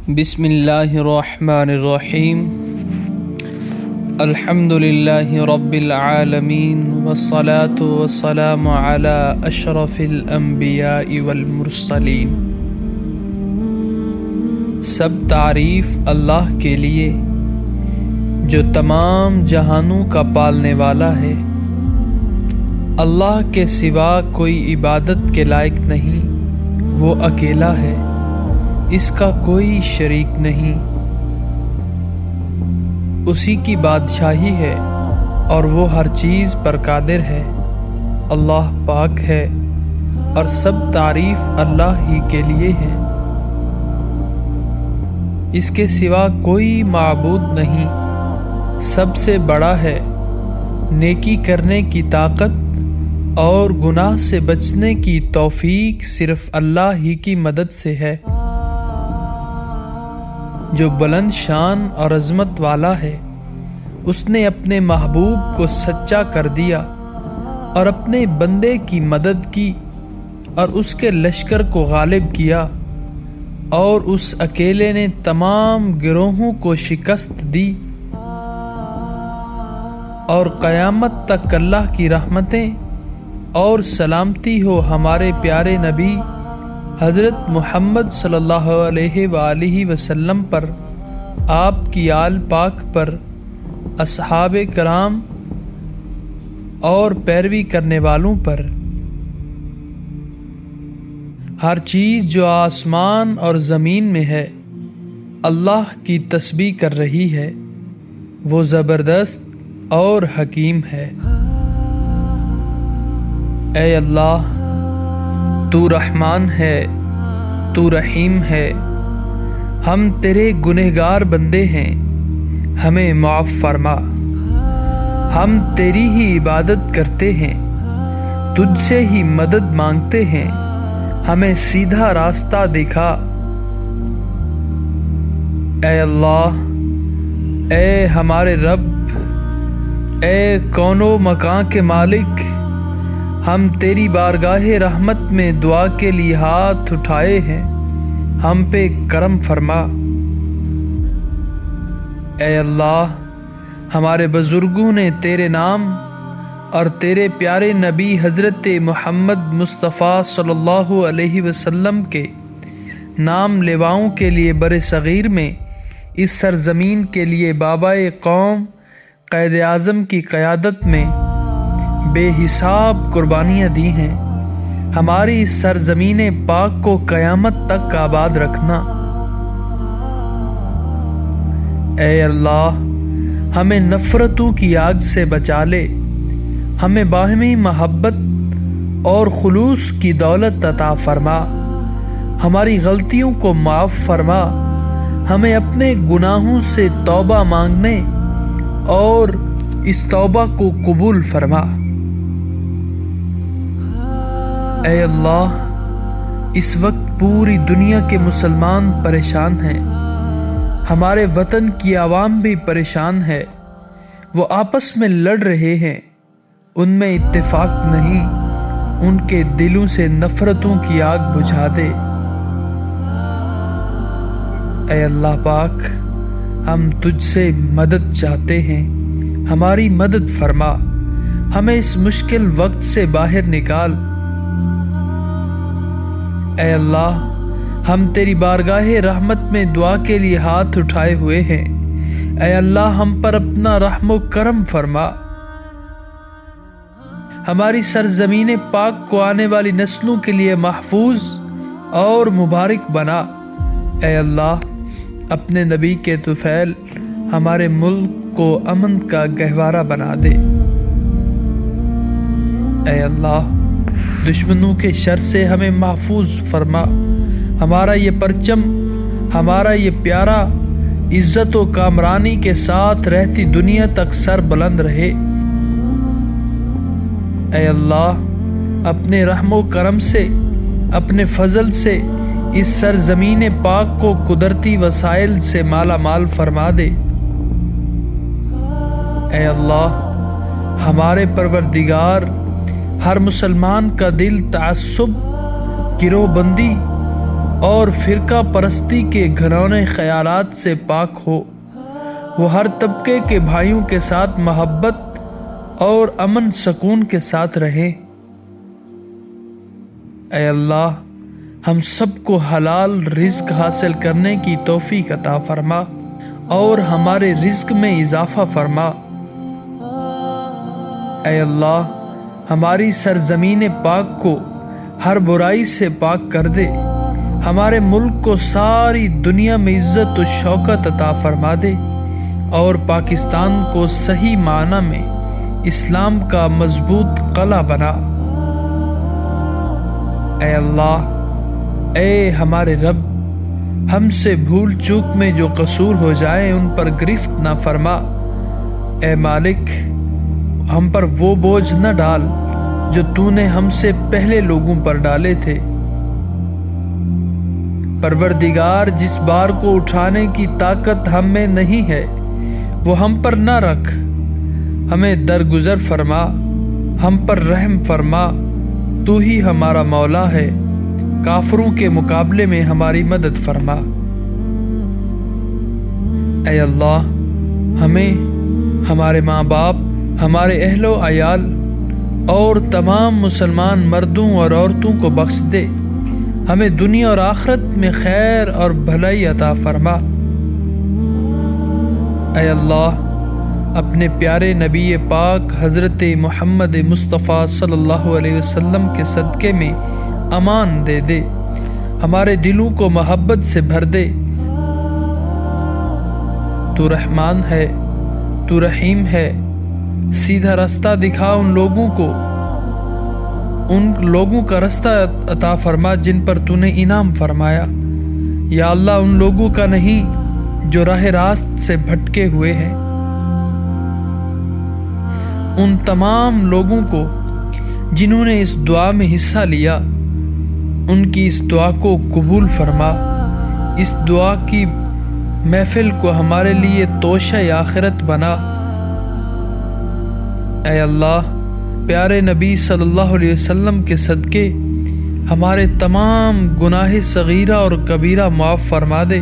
بسم اللہ الرحمن الرحیم الحمد للہ رب العالمین والصلاة والسلام علی اشرف الانبیاء والمرسلین۔ سب تعریف اللہ کے لیے جو تمام جہانوں کا پالنے والا ہے۔ اللہ کے سوا کوئی عبادت کے لائق نہیں، وہ اکیلا ہے، اس کا کوئی شریک نہیں۔ اسی کی بادشاہی ہے اور وہ ہر چیز پر قادر ہے۔ اللہ پاک ہے اور سب تعریف اللہ ہی کے لیے ہے۔ اس کے سوا کوئی معبود نہیں، سب سے بڑا ہے۔ نیکی کرنے کی طاقت اور گناہ سے بچنے کی توفیق صرف اللہ ہی کی مدد سے ہے، جو بلند شان اور عظمت والا ہے۔ اس نے اپنے محبوب کو سچا کر دیا اور اپنے بندے کی مدد کی اور اس کے لشکر کو غالب کیا، اور اس اکیلے نے تمام گروہوں کو شکست دی۔ اور قیامت تک اللہ کی رحمتیں اور سلامتی ہو ہمارے پیارے نبی حضرت محمد صلی اللہ علیہ وآلہ وسلم پر، آپ کی آل پاک پر، اصحاب کرام اور پیروی کرنے والوں پر۔ ہر چیز جو آسمان اور زمین میں ہے اللہ کی تسبیح کر رہی ہے، وہ زبردست اور حکیم ہے۔ اے اللہ، تو رحمان ہے، تو رحیم ہے، ہم تیرے گنہگار بندے ہیں، ہمیں معاف فرما۔ ہم تیری ہی عبادت کرتے ہیں، تجھ سے ہی مدد مانگتے ہیں، ہمیں سیدھا راستہ دکھا۔ اے اللہ، اے ہمارے رب، اے کون و مکان کے مالک، ہم تیری بارگاہ رحمت میں دعا کے لیے ہاتھ اٹھائے ہیں، ہم پہ کرم فرما۔ اے اللہ، ہمارے بزرگوں نے تیرے نام اور تیرے پیارے نبی حضرت محمد مصطفیٰ صلی اللہ علیہ وسلم کے نام لیواؤں کے لیے بر صغیر میں اس سرزمین کے لیے بابائے قوم قائد اعظم کی قیادت میں بے حساب قربانیاں دی ہیں۔ ہماری اس سرزمین پاک کو قیامت تک آباد رکھنا۔ اے اللہ، ہمیں نفرتوں کی آگ سے بچا لے، ہمیں باہمی محبت اور خلوص کی دولت عطا فرما، ہماری غلطیوں کو معاف فرما، ہمیں اپنے گناہوں سے توبہ مانگنے اور اس توبہ کو قبول فرما۔ اے اللہ، اس وقت پوری دنیا کے مسلمان پریشان ہیں، ہمارے وطن کی عوام بھی پریشان ہے، وہ آپس میں لڑ رہے ہیں، ان میں اتفاق نہیں، ان کے دلوں سے نفرتوں کی آگ بجھا دے۔ اے اللہ پاک، ہم تجھ سے مدد چاہتے ہیں، ہماری مدد فرما، ہمیں اس مشکل وقت سے باہر نکال۔ اے اللہ، ہم تیری بارگاہ رحمت میں دعا کے لیے ہاتھ اٹھائے ہوئے ہیں، اے اللہ ہم پر اپنا رحم و کرم فرما، ہماری سرزمین پاک کو آنے والی نسلوں کے لیے محفوظ اور مبارک بنا۔ اے اللہ، اپنے نبی کے طفیل ہمارے ملک کو امن کا گہوارہ بنا دے۔ اے اللہ، دشمنوں کے شر سے ہمیں محفوظ فرما، ہمارا یہ پرچم، ہمارا یہ پیارا عزت و کامرانی کے ساتھ رہتی دنیا تک سر بلند رہے۔ اے اللہ، اپنے رحم و کرم سے، اپنے فضل سے اس سرزمین پاک کو قدرتی وسائل سے مالا مال فرما دے۔ اے اللہ، ہمارے پروردگار، ہر مسلمان کا دل تعصب، گروہ بندی اور فرقہ پرستی کے گھناؤنے خیالات سے پاک ہو۔ وہ ہر طبقے کے بھائیوں کے ساتھ محبت اور امن سکون کے ساتھ رہے۔ اے اللہ، ہم سب کو حلال رزق حاصل کرنے کی توفیق عطا فرما اور ہمارے رزق میں اضافہ فرما۔ اے اللہ، ہماری سرزمین پاک کو ہر برائی سے پاک کر دے۔ ہمارے ملک کو ساری دنیا میں عزت و شوکت عطا فرما دے اور پاکستان کو صحیح معنی میں اسلام کا مضبوط قلعہ بنا۔ اے اللہ، اے ہمارے رب، ہم سے بھول چوک میں جو قصور ہو جائے ان پر گرفت نہ فرما۔ اے مالک، ہم پر وہ بوجھ نہ ڈال جو تو نے ہم سے پہلے لوگوں پر ڈالے تھے۔ پروردگار، جس بار کو اٹھانے کی طاقت ہم میں نہیں ہے وہ ہم پر نہ رکھ، ہمیں درگزر فرما، ہم پر رحم فرما۔ تو ہی ہمارا مولا ہے، کافروں کے مقابلے میں ہماری مدد فرما۔ اے اللہ، ہمیں، ہمارے ماں باپ، ہمارے اہل و عیال اور تمام مسلمان مردوں اور عورتوں کو بخش دے۔ ہمیں دنیا اور آخرت میں خیر اور بھلائی عطا فرما۔ اے اللہ، اپنے پیارے نبی پاک حضرت محمد مصطفیٰ صلی اللہ علیہ وسلم کے صدقے میں امان دے دے، ہمارے دلوں کو محبت سے بھر دے۔ تو رحمان ہے، تو رحیم ہے، سیدھا راستہ دکھا ان لوگوں کا رستہ عطا فرما جن پر تو نے انعام فرمایا۔ یا اللہ، ان لوگوں کا نہیں جو راہ راست سے بھٹکے ہوئے ہیں۔ ان تمام لوگوں کو جنہوں نے اس دعا میں حصہ لیا، ان کی اس دعا کو قبول فرما۔ اس دعا کی محفل کو ہمارے لیے توشہ آخرت بنا۔ اے اللہ، پیارے نبی صلی اللہ علیہ وسلم کے صدقے ہمارے تمام گناہ صغیرہ اور کبیرہ معاف فرما دے،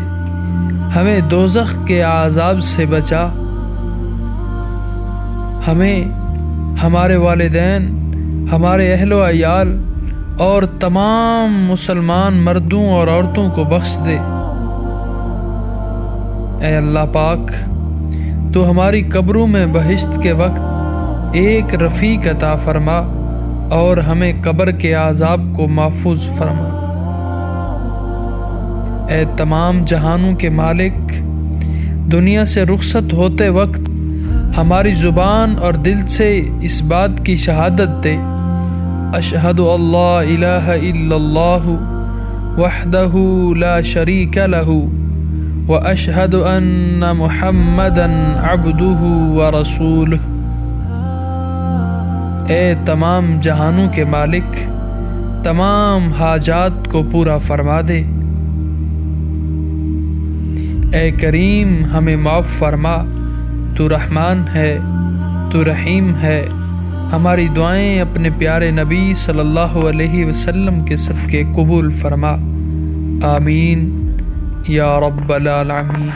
ہمیں دوزخ کے عذاب سے بچا۔ ہمیں، ہمارے والدین، ہمارے اہل و عیال اور تمام مسلمان مردوں اور عورتوں کو بخش دے۔ اے اللہ پاک، تو ہماری قبروں میں بہشت کے وقت ایک رفیق عطا فرما اور ہمیں قبر کے عذاب کو محفوظ فرما۔ اے تمام جہانوں کے مالک، دنیا سے رخصت ہوتے وقت ہماری زبان اور دل سے اس بات کی شہادت دے، اشہد اللہ الہ الا اللہ وحدہ لا شریک لہ واشہد ان محمدا عبدہ ورسولہ۔ اے تمام جہانوں کے مالک، تمام حاجات کو پورا فرما دے۔ اے کریم، ہمیں معاف فرما، تو رحمان ہے، تو رحیم ہے۔ ہماری دعائیں اپنے پیارے نبی صلی اللہ علیہ وسلم کے صدقے قبول فرما۔ آمین یا رب العالمین۔